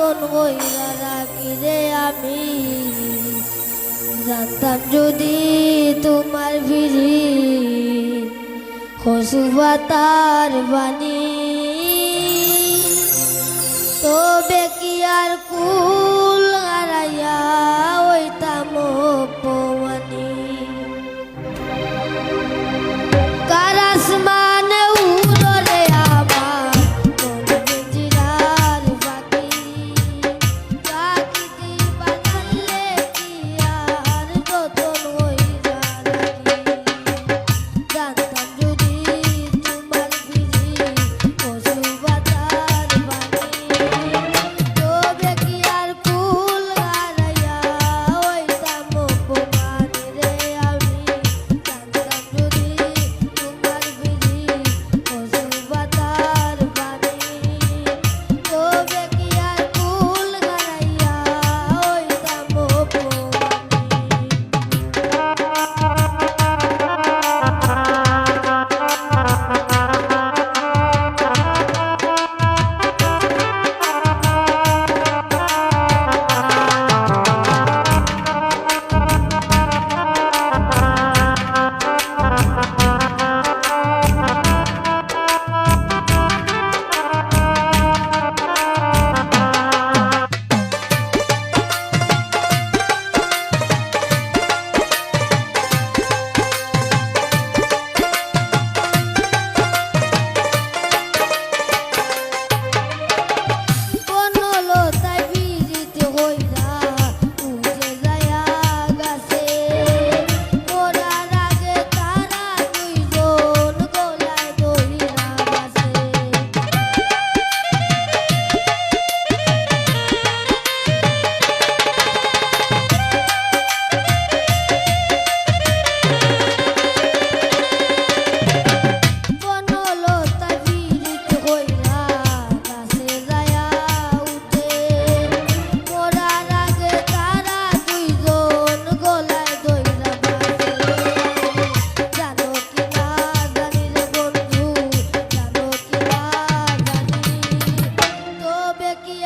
যতন কইরা রাখি রে আমি। জানতাম যদি তোমার ভিড়ি কচু পাতার বাণী, তবে কি আর কুল হারাইয়া হইতাম অপমানী। কার আসমানে উড়রে আমার মন পিঞ্জিরার পাখি, প্রাকৃতি বানালে কি আর যতন হইরা রাখি। জানতাম যদি তোমার ভিড়ি কচু পাতার বাণী, তবে কি আর কুল হারাইয়া হইতাম অপমানী রে আমি। জানতাম যদি তোমার ভিড়ি কচু পাতার বাণী, তবে কি আর কুল হারাইয়া হইতাম বনলতায় বিজিত হইরা উঠে যায়া গাছে, মরার আগে তারা দুইজন গলায় দইরা বাসে। বনলতায় বিজিত হইরা গাছে যায়া উঠে, মরার আগে তারা দুইজন গলায় দইরা বাসে। জানো কি না জানি রে বন্ধু, জানো কি না জানি, তবে কি